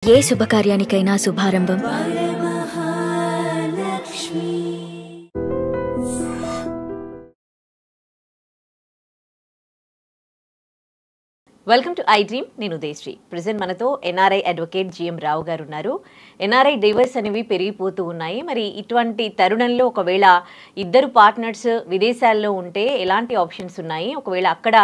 ఏ శుభకార్యానికైనా శుభారంభం welcome to I dream. నేను ఉదయశ్రీ. ప్రెజెంట్ మనతో NRI advocate GM Rao garu ఉన్నారు. ఎన్ఆర్ఐ డైవర్స్ అనేవి పెరిగిపోతూ ఉన్నాయి. మరి ఇటువంటి తరుణంలో ఒకవేళ ఇద్దరు పార్ట్నర్స్ విదేశాల్లో ఉంటే ఎలాంటి ఆప్షన్స్ ఉన్నాయి, ఒకవేళ అక్కడ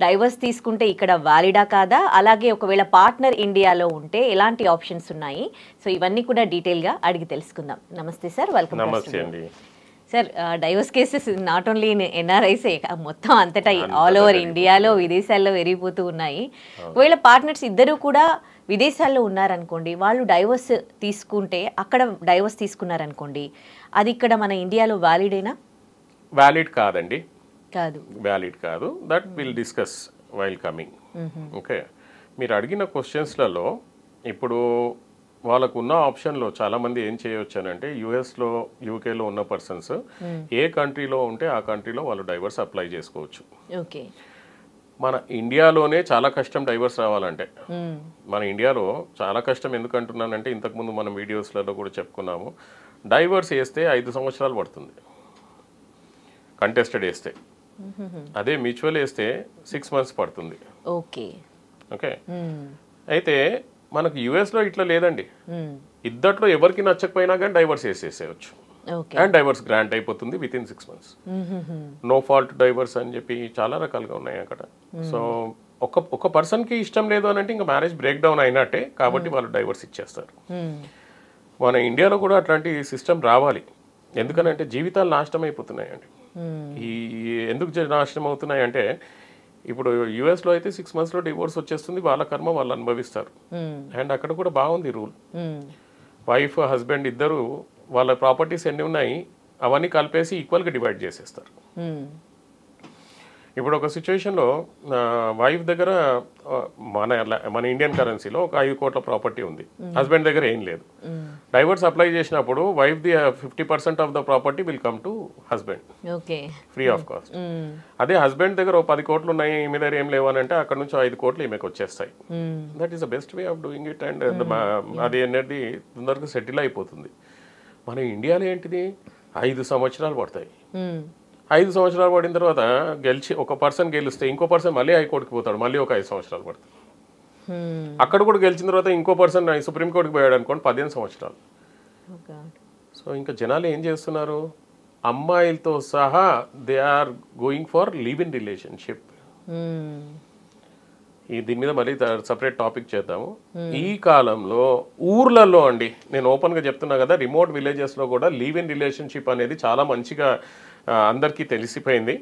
డైవర్స్ తీసుకుంటే ఇక్కడ వ్యాలిడా కాదా, అలాగే ఒకవేళ పార్ట్నర్ ఇండియాలో ఉంటే ఎలాంటి ఆప్షన్స్ ఉన్నాయి, సో ఇవన్నీ కూడా డీటెయిల్గా అడిగి తెలుసుకుందాం. నమస్తే సార్, వెల్కమ్. నమస్తే అండి sir, divorce cases not only ఎన్ఆర్ఐసే, మొత్తం అంతటా ఆల్ ఓవర్ ఇండియాలో విదేశాల్లో పెరిగిపోతూ ఉన్నాయి. ఒకవేళ పార్ట్నర్స్ ఇద్దరు కూడా విదేశాల్లో ఉన్నారనుకోండి, వాళ్ళు డైవర్స్ తీసుకుంటే, అక్కడ డైవర్స్ తీసుకున్నారనుకోండి, అది ఇక్కడ మన ఇండియాలో వ్యాలిడేనా? వ్యాలిడ్ కాదండి, కాదు, వ్యాలిడ్ కాదు. That will discuss while coming. Okay, మీరు అడిగిన క్వశ్చన్స్లలో ఇప్పుడు వాళ్ళకు ఉన్న ఆప్షన్లో చాలామంది ఏం చేయవచ్చు అని అంటే, యూఎస్లో యూకేలో ఉన్న పర్సన్స్ ఏ కంట్రీలో ఉంటే ఆ కంట్రీలో వాళ్ళు డైవర్స్ అప్లై చేసుకోవచ్చు. ఓకే, మన ఇండియాలోనే చాలా కష్టం డైవర్స్ రావాలంటే. మన ఇండియాలో చాలా కష్టం ఎందుకంటున్నానంటే, ఇంతకుముందు మనం వీడియోస్లలో కూడా చెప్పుకున్నాము, డైవర్స్ వేస్తే 5 సంవత్సరాలు పడుతుంది కంటెస్టెడ్ వేస్తే. అదే మ్యూచువల్ వేస్తే 6 months పడుతుంది. ఓకే, ఓకే, అయితే మనకు యూఎస్లో ఇట్లా లేదండి. ఇద్దట్లో ఎవరికి నచ్చకపోయినా కానీ డైవర్స్ వేసేసేయచ్చు, అండ్ డైవర్స్ గ్రాంట్ అయిపోతుంది within 6 months. No fault divorce అని చెప్పి చాలా రకాలుగా ఉన్నాయి అక్కడ. సో ఒక పర్సన్కి ఇష్టం లేదు అని అంటే ఇంకా మ్యారేజ్ బ్రేక్ డౌన్ అయినట్టే, కాబట్టి వాళ్ళు డైవర్స్ ఇచ్చేస్తారు. మన ఇండియాలో కూడా అట్లాంటి సిస్టమ్ రావాలి. ఎందుకనంటే జీవితాలు నాశనం అయిపోతున్నాయండి. ఎందుకు నాశనం అవుతున్నాయి అంటే, ఇప్పుడు యూఎస్లో అయితే 6 monthsలో డివోర్స్ వచ్చేస్తుంది, వాళ్ళ కర్మ వాళ్ళు అనుభవిస్తారు. అండ్ అక్కడ కూడా బాగుంది రూల్, వైఫ్ హస్బెండ్ ఇద్దరు వాళ్ళ ప్రాపర్టీస్ ఎన్ని ఉన్నాయి అవన్నీ కలిపేసి ఈక్వల్గా డివైడ్ చేసేస్తారు. ఇప్పుడు ఒక సిచ్యువేషన్లో వైఫ్ దగ్గర మన ఇండియన్ కరెన్సీలో ఒక 5 కోట్ల ప్రాపర్టీ ఉంది, హస్బెండ్ దగ్గర ఏం లేదు. డైవర్స్ అప్లై చేసినప్పుడు wife the 50% of the property will come to husband, free of cost. అదే హస్బెండ్ దగ్గర 10 కోట్లు ఉన్నాయి, ఈమె దగ్గర ఏం లేవు అని అంటే అక్కడ నుంచి 5 కోట్లు ఈమెకు వచ్చేస్తాయి. That is the best way of doing it. And అది అనేది తొందరగా సెటిల్ అయిపోతుంది. మన ఇండియాలో ఏంటిది, 5 సంవత్సరాలు పడతాయి. 5 సంవత్సరాలు పడిన తర్వాత ఒక పర్సన్ గెలిస్తే ఇంకో పర్సన్ మళ్ళీ హైకోర్టుకి పోతాడు, మళ్ళీ ఒక 5 సంవత్సరాలు పడుతుంది. అక్కడ కూడా గెలిచిన తర్వాత ఇంకో పర్సన్ సుప్రీంకోర్టుకి పోయాడు అనుకోండి, 15 సంవత్సరాలు. సో ఇంకా జనాలు ఏం చేస్తున్నారు, అమ్మాయిలతో సహా they are going for live in relationship. దీని మీద మళ్ళీ సపరేట్ టాపిక్ చేద్దాము. ఈ కాలంలో ఊర్లలో అండి, నేను ఓపెన్గా చెప్తున్నా కదా, రిమోట్ విలేజెస్లో కూడా లివ్ ఇన్ రిలేషన్షిప్ అనేది చాలా మంచిగా అందరికీ తెలిసిపోయింది.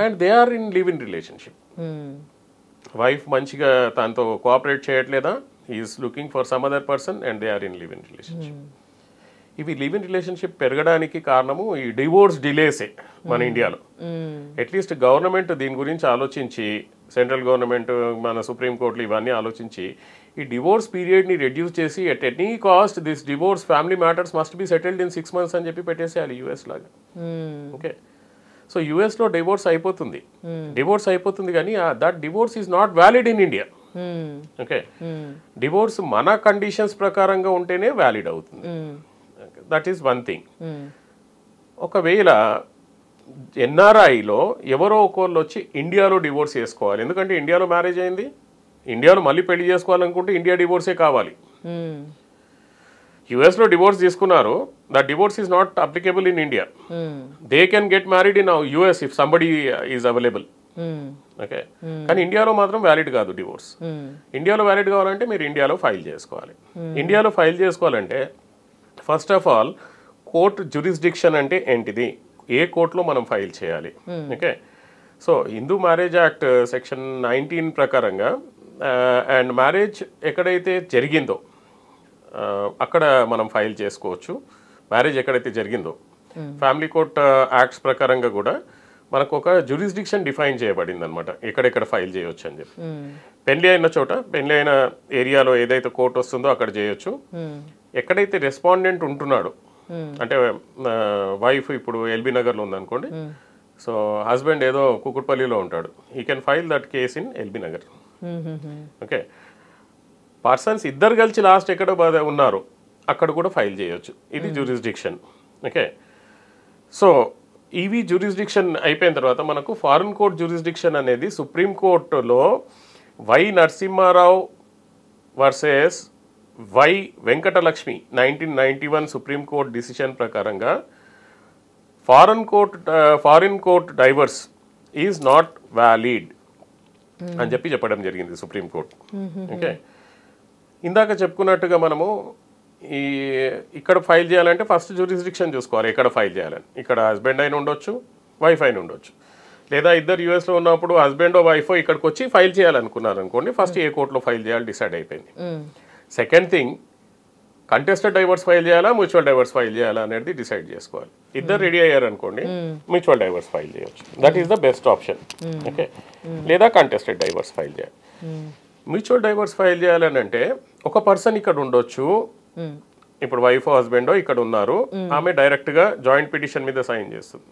And they are in live in relationship. Wife మంచిగా తనతో కోఆపరేట్ చేయట్లేదా, is looking for some other person, and they are in live in relationship. ఇవి లివ్ ఇన్ రిలేషన్షిప్ పెరగడానికి కారణము ఈ డివోర్స్ డిలేసే మన ఇండియాలో. అట్లీస్ట్ గవర్నమెంట్ దీని గురించి ఆలోచించి, సెంట్రల్ గవర్నమెంట్, మన సుప్రీంకోర్టులు ఇవన్నీ ఆలోచించి ఈ డివోర్స్ పీరియడ్ని రెడ్యూస్ చేసి at any cost this divorce family matters must be settled in 6 months అని చెప్పి పెట్టేసేయాలి యూఎస్ లాగా. ఓకే, సో యూఎస్లో డివోర్స్ అయిపోతుంది కానీ that divorce is not valid in India. Okay, divorce మన కండిషన్స్ ప్రకారంగా ఉంటేనే వ్యాలిడ్ అవుతుంది. That is one thing. ఒకవేళ ఎన్ఆర్ఐలో ఎవరో ఒకళ్ళు వచ్చి ఇండియాలో డివోర్స్ చేసుకోవాలి, ఎందుకంటే ఇండియాలో మ్యారేజ్ అయింది, ఇండియాలో మళ్ళీ పెళ్లి చేసుకోవాలనుకుంటే ఇండియా డివోర్సే కావాలి. యుఎస్లో డివోర్స్ తీసుకున్నారు, that divorce is not applicable in India. They can get married in US if somebody is available. Okay, కానీ ఇండియాలో మాత్రం వ్యాలిడ్ కాదు డివోర్స్. ఇండియాలో వ్యాలిడ్ కావాలంటే మీరు ఇండియాలో ఫైల్ చేసుకోవాలి. ఇండియాలో ఫైల్ చేసుకోవాలంటే first of all court jurisdiction అంటే ఏంటిది, ఏ కోర్టులో మనం ఫైల్ చేయాలి. Okay, so Hindu marriage act section 19 ప్రకారంగా అండ్ మ్యారేజ్ ఎక్కడైతే జరిగిందో అక్కడ మనం ఫైల్ చేసుకోవచ్చు. మ్యారేజ్ ఎక్కడైతే జరిగిందో ఫ్యామిలీ కోర్ట్ యాక్ట్స్ ప్రకారంగా కూడా మనకు ఒక జ్యూరిస్డిక్షన్ డిఫైన్ చేయబడింది అనమాట, ఎక్కడెక్కడ ఫైల్ చేయొచ్చు అని చెప్పి. పెళ్లి అయిన చోట, పెళ్లి అయిన ఏరియాలో ఏదైతే కోర్టు వస్తుందో అక్కడ చేయొచ్చు. ఎక్కడైతే రెస్పాండెంట్ ఉంటున్నాడు, అంటే వైఫ్ ఇప్పుడు ఎల్బీ నగర్లో ఉందనుకోండి, సో హస్బెండ్ ఏదో కుకుట్పల్లిలో ఉంటాడు, ఈ can file that case in LB Nagar. Okay, persons ఇద్దరు కలిసి లాస్ట్ ఎక్కడ ఉన్నారు అక్కడ కూడా ఫైల్ చేయొచ్చు. ఇది జ్యూరిస్డిక్షన్. ఓకే, సో ఇవి జ్యూరిస్డిక్షన్ అయిపోయిన తర్వాత మనకు ఫారిన్ కోర్ట్ జ్యూరిస్డిక్షన్ అనేది సుప్రీంకోర్టులో Y Narasimha Rao versus Y Venkatalakshmi 1991 supreme court decision ప్రకారంగా foreign court divorce is not valid అని చెప్పడం జరిగింది సుప్రీంకోర్టు. ఓకే, ఇందాక చెప్పుకున్నట్టుగా మనము ఇక్కడ ఫైల్ చేయాలంటే ఫస్ట్ జ్యూరిస్డిక్షన్ చూసుకోవాలి, ఎక్కడ ఫైల్ చేయాలని. ఇక్కడ హస్బెండ్ అయిన ఉండొచ్చు, వైఫ్ అయిన ఉండొచ్చు, లేదా ఇద్దరు యూఎస్లో ఉన్నప్పుడు హస్బెండ్ వైఫ్ ఇక్కడికి వచ్చి ఫైల్ చేయాలనుకున్నారు అనుకోండి, ఫస్ట్ ఏ కోర్టులో ఫైల్ చేయాలి డిసైడ్ అయిపోయింది. Second thing, contested divorce file చేయాలా, మ్యూచువల్ డైవర్స్ ఫైల్ చేయాలా అనేది డిసైడ్ చేసుకోవాలి. ఇద్దరు రెడీ అయ్యారు అనుకోండి, మ్యూచువల్ డైవర్స్ ఫైల్ చేయొచ్చు, that is the best option. Okay, లేదా కంటెస్టెడ్ డైవర్స్ ఫైల్ చేయాలి. మ్యూచువల్ డైవర్స్ ఫైల్ చేయాలని అంటే ఒక పర్సన్ ఇక్కడ ఉండొచ్చు, ఇప్పుడు వైఫ్ హస్బెండ్ ఇక్కడ ఉన్నారు, ఆమె డైరెక్ట్ గా జాయింట్ పిటిషన్ మీద సైన్ చేస్తుంది.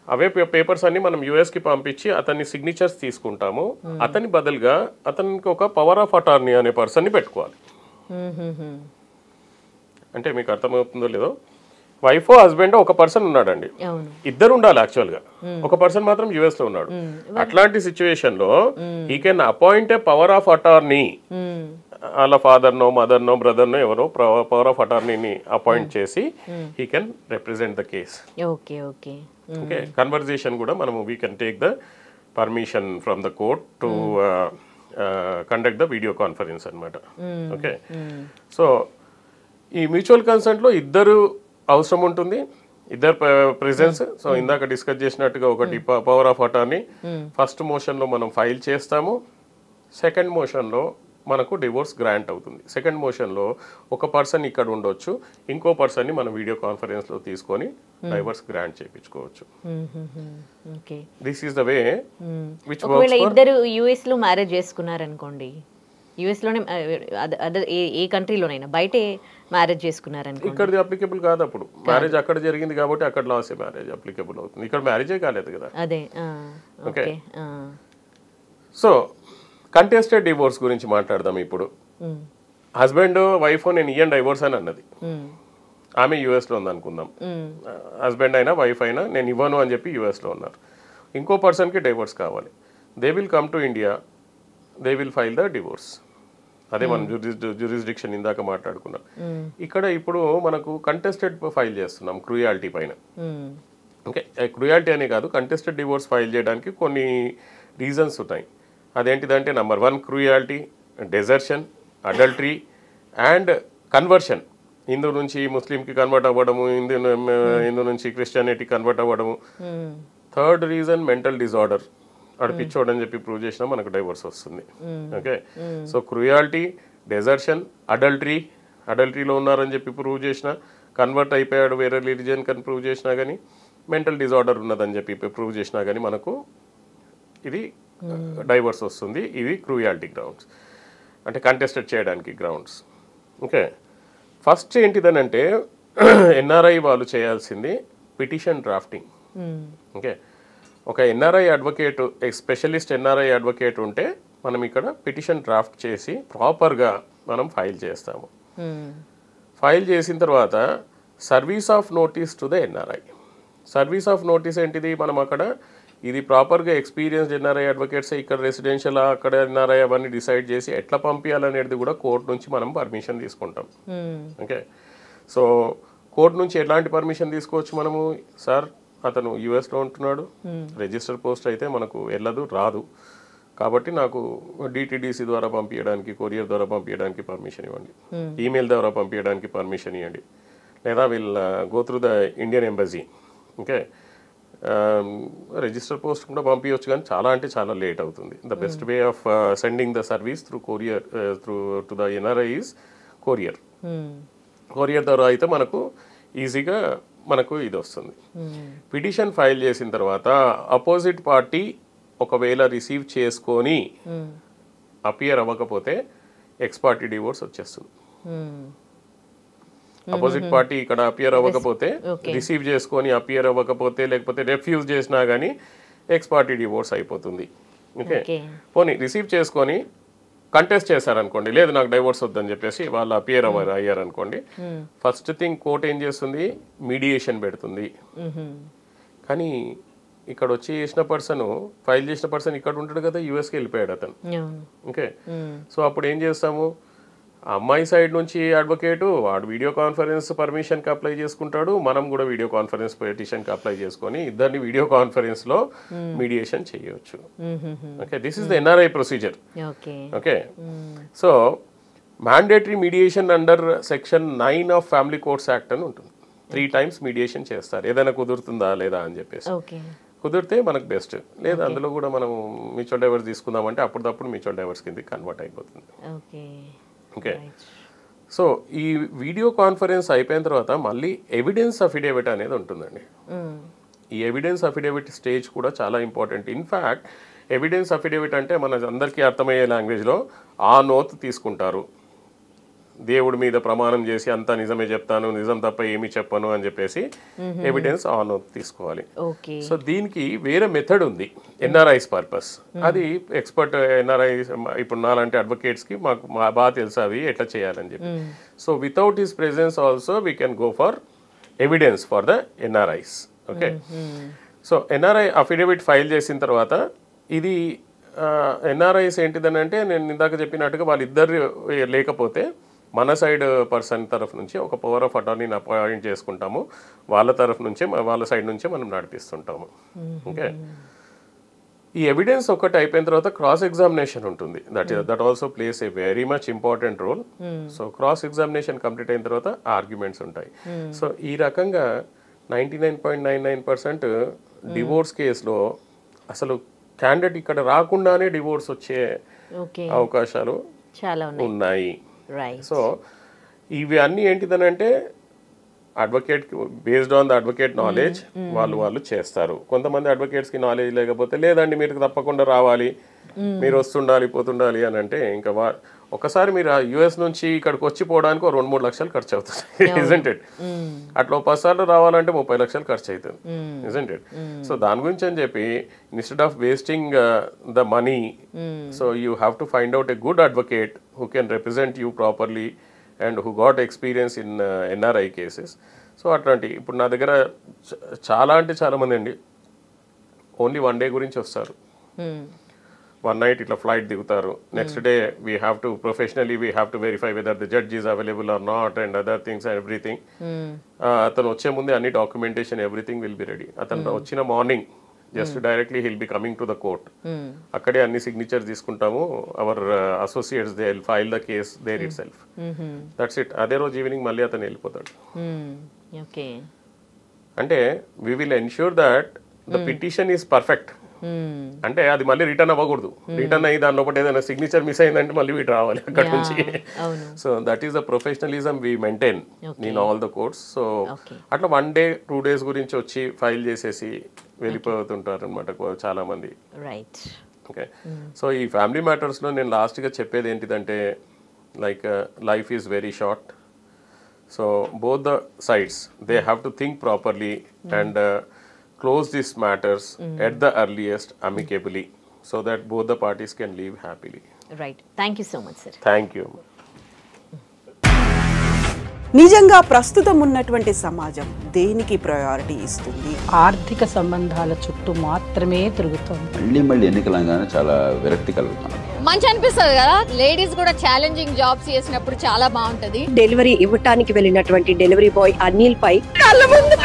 అవే పేపర్స్ అన్ని మనం యుఎస్ కి పంపించి అతని సిగ్నేచర్స్ తీసుకుంటాము. అతని బదులుగా అతనికి ఒక పవర్ ఆఫ్ అటార్నీ అనే పర్సన్ ని పెట్టుకోవాలి. అంటే మీకు అర్థమవుతుందో లేదో, వైఫ్ హస్బెండ్ ఒక పర్సన్ ఉన్నాడండి, ఇద్దరు ఉండాలి యాక్చువల్గా, ఒక పర్సన్ మాత్రం యుఎస్ లో ఉన్నాడు. అట్లాంటి సిచ్యువేషన్ లో he can appoint a power of attorney, వాళ్ళ father no mother no brother no ఎవరో పవర్ ఆఫ్ అటార్నీని అపాయింట్ చేసి he can represent the case. Okay, conversation కూడా మనము we can take the permission from the court to conduct the video conference అనమాట. Okay, so ఈ mutual కన్సెంట్లో ఇద్దరు అవసరం ఉంటుంది, ఇద్దరు ప్రెజెన్స్. సో ఇందాక డిస్కస్ చేసినట్టుగా ఒకటి పవర్ ఆఫ్ అటార్నీ ఫస్ట్ మోషన్లో మనం ఫైల్ చేస్తాము, సెకండ్ మోషన్లో మనకు డివోర్స్ గ్రాంట్ అవుతుంది. సెకండ్ మోషన్లో ఒక పర్సన్ ఇక్కడ ఉండొచ్చు, ఇంకో పర్సన్ని మనం వీడియో కాన్ఫరెన్స్లో తీసుకొని డైవర్స్ గ్రాంట్ చేయించుకోవచ్చు. This is the way which works. ఇద్దరు యుఎస్ లో మ్యారేజ్ చేసుకున్నారనుకోండి, యుఎస్ లోనే ఏ కంట్రీలోనైనా బయటే మ్యారేజ్ చేసుకున్నారనుకోండి, ఇక్కడది అప్లికేబుల్ కాదు. అప్పుడు మ్యారేజ్ అక్కడ జరిగింది కాబట్టి అక్కడ లాసే మ్యారేజ్ అప్లికేబుల్ అవుతుంది, ఇక్కడ మ్యారేజే కాలేదు కదా. అదే. ఓకే, సో కంటెస్టెడ్ డివోర్స్ గురించి మాట్లాడదాం ఇప్పుడు. హస్బెండ్ వైఫ్ నేను ఇయ్యం డైవోర్స్ అని అన్నది, ఆమె యుఎస్లో ఉంది అనుకుందాం. హస్బెండ్ అయినా వైఫ్ అయినా నేను ఇవ్వను అని చెప్పి యుఎస్లో ఉన్నారు. ఇంకో పర్సన్కి డైవోర్స్ కావాలి. They will come to India, they will file the divorce. అదే మనం జ్యూరిస్డిక్షన్ ఇందాక మాట్లాడుకున్నాం. ఇక్కడ ఇప్పుడు మనకు కంటెస్టెడ్ ఫైల్ చేస్తున్నాం క్రూయాలిటీ పైన. ఓకే, క్రూయాలిటీ అనే కాదు, కంటెస్టెడ్ డివోర్స్ ఫైల్ చేయడానికి కొన్ని రీజన్స్ ఉన్నాయి. అదేంటిదంటే number 1 cruelty, desertion, adultery and conversion. Hindu నుంచి ముస్లింకి కన్వర్ట్ అవ్వడము, హిందూ నుంచి క్రిస్టియానిటీ కన్వర్ట్ అవ్వడము. థర్డ్ రీజన్ మెంటల్ డిజార్డర్, అడిపించోడు అని చెప్పి ప్రూవ్ చేసినా మనకు డైవర్స్ వస్తుంది. ఓకే, సో క్రూయాలిటీ, డెజర్షన్, అడల్టరీలో ఉన్నారని చెప్పి ప్రూవ్ చేసినా, కన్వర్ట్ అయిపోయాడు వేరే రిలీజియన్ కని ప్రూవ్ చేసినా కానీ, మెంటల్ డిజార్డర్ ఉన్నదని చెప్పి ప్రూవ్ చేసినా కానీ మనకు ఇది డైవర్స్ వస్తుంది. ఇవి క్రూయాలిటీ గ్రౌండ్స్, అంటే కంటెస్టెడ్ చేయడానికి గ్రౌండ్స్. ఓకే, ఫస్ట్ ఏంటిదనంటే ఎన్ఆర్ఐ వాళ్ళు చేయాల్సింది పిటిషన్ డ్రాఫ్టింగ్. ఓకే, ఒక NRI advocate, specialist NRI advocate ఉంటే మనం ఇక్కడ పిటిషన్ డ్రాఫ్ట్ చేసి ప్రాపర్గా మనం ఫైల్ చేస్తాము. ఫైల్ చేసిన తర్వాత service of notice to the NRI. Service of notice ఏంటిది, మనం అక్కడ ఇది ప్రాపర్గా ఎక్స్పీరియన్స్డ్ ఎన్ఆర్ఐ అడ్వకేట్స్ ఇక్కడ రెసిడెన్షియల్ అక్కడ ఎన్ఆర్ఐ అవన్నీ డిసైడ్ చేసి ఎట్లా పంపించాలనేది కూడా కోర్టు నుంచి మనం పర్మిషన్ తీసుకుంటాం. ఓకే, సో కోర్టు నుంచి ఎలాంటి పర్మిషన్ తీసుకోవచ్చు మనము, సార్ అతను యుఎస్లో ఉంటున్నాడు, రిజిస్టర్ పోస్ట్ అయితే మనకు వెళ్ళదు రాదు, కాబట్టి నాకు డిటిడిసి ద్వారా పంపించడానికి, కొరియర్ ద్వారా పంపించడానికి పర్మిషన్ ఇవ్వండి, ఈమెయిల్ ద్వారా పంపించడానికి పర్మిషన్ ఇవ్వండి, లేదా వీళ్ళ go through the Indian embassy. Okay, register post కూడా పంపించవచ్చు కానీ చాలా అంటే చాలా లేట్ అవుతుంది. The best way of sending the service through courier to the NRI is courier. Courier ద్వారా అయితే మనకు ఈజీగా మనకు ఇది వస్తుంది. పిటిషన్ ఫైల్ చేసిన తర్వాత అపోజిట్ పార్టీ ఒకవేళ రిసీవ్ చేసుకొని అపియర్ అవ్వకపోతే ఎక్స్ పార్టీ డివోర్స్ వచ్చేస్తుంది. అపోజిట్ పార్టీ ఇక్కడ అపియర్ అవ్వకపోతే, రిసీవ్ చేసుకొని అపియర్ అవ్వకపోతే, లేకపోతే రెఫ్యూజ్ చేసినా కానీ ఎక్స్ పార్టీ డివోర్స్ అయిపోతుంది. ఓకే, పోనీ రిసీవ్ చేసుకొని కంటెస్ట్ చేశారనుకోండి, లేదు నాకు డైవోర్స్ వద్దని చెప్పేసి వాళ్ళు అపియర్ అయ్యారనుకోండి, ఫస్ట్ థింగ్ కోర్ట్ ఏం చేస్తుంది, మీడియేషన్ పెడుతుంది. కానీ ఇక్కడ వచ్చి ఫైల్ చేసిన పర్సన్ ఇక్కడ ఉంటాడు కదా, యూఎస్కి వెళ్ళిపోయాడు అతను. ఓకే, సో అప్పుడు ఏం చేస్తాము, అమ్మాయి సైడ్ నుంచి అడ్వకేటు వాడు వీడియో కాన్ఫరెన్స్ పర్మిషన్కి అప్లై చేసుకుంటాడు, మనం కూడా వీడియో కాన్ఫరెన్స్ పిటిషన్కి అప్లై చేసుకొని ఇద్దరిని వీడియో కాన్ఫరెన్స్లో మీడియేషన్ చేయవచ్చు. Okay, this is the NRI procedure. Okay, so mandatory mediation under section 9 of family courts act అని ఉంటుంది. 3 times మీడియేషన్ చేస్తారు, ఏదైనా కుదురుతుందా లేదా అని చెప్పేసి. కుదిరితే మనకు బెస్ట్, లేదా అందులో కూడా మనం మ్యూచువల్ డైవర్స్ తీసుకుందామంటే అప్పుడప్పుడు మ్యూచువల్ డైవర్స్ కింద కన్వర్ట్ అయిపోతుంది. ఓకే, సో ఈ వీడియో కాన్ఫరెన్స్ అయిపోయిన తర్వాత మళ్ళీ ఎవిడెన్స్ అఫిడేవిట్ అనేది ఉంటుందండి. ఈ ఎవిడెన్స్ అఫిడేవిట్ స్టేజ్ కూడా చాలా ఇంపార్టెంట్. ఇన్ఫ్యాక్ట్ ఎవిడెన్స్ అఫిడేవిట్ అంటే మన అందరికీ అర్థమయ్యే లాంగ్వేజ్లో ఆ నోత్ తీసుకుంటారు, దేవుడి మీద ప్రమాణం చేసి అంతా నిజమే చెప్తాను, నిజం తప్ప ఏమి చెప్పను అని చెప్పేసి ఎవిడెన్స్ ఆన్ తీసుకోవాలి. సో దీనికి వేరే మెథడ్ ఉంది, ఎన్ఆర్ఐస్ పర్పస్. అది ఎక్స్పర్ట్ ఎన్ఆర్ఐ ఇప్పుడు నాలాంటి అడ్వకేట్స్కి మాకు బాగా తెలుసు అవి ఎట్లా చేయాలని చెప్పి. So without his presence also we can go for evidence for the NRIs. Okay, so NRI affidavit file చేసిన తర్వాత ఇది ఎన్ఆర్ఐస్ ఏంటిదని అంటే నేను ఇందాక చెప్పినట్టుగా వాళ్ళిద్దరు లేకపోతే మన సైడ్ పర్సన్ తరఫు నుంచి ఒక పవర్ ఆఫ్ అటార్నీని అపాయింట్ చేసుకుంటాము, వాళ్ళ సైడ్ నుంచే మనం నడిపిస్తుంటాము. ఓకే, ఈ ఎవిడెన్స్ ఒకటి అయిపోయిన తర్వాత క్రాస్ ఎగ్జామినేషన్ ఉంటుంది. That also place a very much important role. So cross examination complete అయిన తర్వాత ఆర్గ్యుమెంట్స్ ఉంటాయి. సో ఈ రకంగా 99.99% డివోర్స్ కేసులో అసలు క్యాండిడేట్ ఇక్కడ రాకుండానే డివోర్స్ వచ్చే అవకాశాలు చాలా ఉన్నాయి. సో ఇవి అన్నీ ఏంటిదనంటే advocate based on the advocate knowledge వాళ్ళు చేస్తారు. కొంతమంది అడ్వకేట్స్కి నాలెడ్జ్ లేకపోతే లేదండి మీరు తప్పకుండా రావాలి, మీరు వస్తుండాలి పోతుండాలి అని అంటే ఇంకా ఒకసారి మీరు యుఎస్ నుంచి ఇక్కడికి వచ్చిపోవడానికి 2-3 లక్షలు ఖర్చు అవుతుంది. Isn't it? అట్లా 10 సార్లు రావాలంటే 30 లక్షలు ఖర్చు అవుతుంది. Isn't it? సో దాని గురించి అని చెప్పి instead of wasting the money, so you have to find out a good advocate who can represent you properly and who got experience in NRI cases. So అట్లాంటి ఇప్పుడు నా దగ్గర చాలా మంది అండి ఓన్లీ 1 day గురించి వస్తారు. 1 night ఇట్లా ఫ్లైట్ దిగుతారు, next day we have to professionally we have to verify whether the judge is available or not and other things and everything. అతను వచ్చే ముందే అన్ని documentation everything will be ready. అతను వచ్చిన morning just directly he'll be coming to the court, అక్కడే అన్ని signature తీసుకుంటాము. Our associates they will file the case there itself, that's it. అదే రోజు ఈవినింగ్ మళ్ళీ అతను వెళ్ళిపోతాడు. అంటే we will ensure that the petition is perfect. అంటే అది మళ్ళీ రిటర్న్ అవ్వకూడదు. రిటర్న్ అయ్యి దాని లోపల ఏదైనా సిగ్నేచర్ మిస్ అయిందంటే మళ్ళీ వీటి రావాలి అక్కడ నుంచి. So that is the professionalism we maintain in all the courts. So అట్లా 1 day 2 days గురించి వచ్చి ఫైల్ చేసేసి వెళ్ళిపోతుంటారు అనమాట చాలా మంది. ఓకే, సో ఈ ఫ్యామిలీ మ్యాటర్స్లో నేను లాస్ట్గా చెప్పేది ఏంటిదంటే like life is very short. So both the sides they have to think properly and close these matters at the earliest amicably so that both the parties can live happily. Right. Thank you so much, sir. Thank you. నిజంగా ప్రస్తుతం ఉన్నటువంటి సమాజం దేనికి priority ఇస్తుంది? ఆర్థిక సంబంధాల చుట్టూ మాత్రమే తిరుగుతోంది. మళ్ళీ ఎన్నికలంగానే చాలా విరక్తి కలుగుతున్నాం. మంచి అనిపిస్తుంది కదా, లేడీస్ కూడా ఛాలెంజింగ్ జాబ్స్ చేసినప్పుడు చాలా బాగుంటది. డెలివరీ ఇవ్వటానికి వెళ్ళినటువంటి డెలివరీ బాయ్ అనిల్ పై కళ్ళ ముందు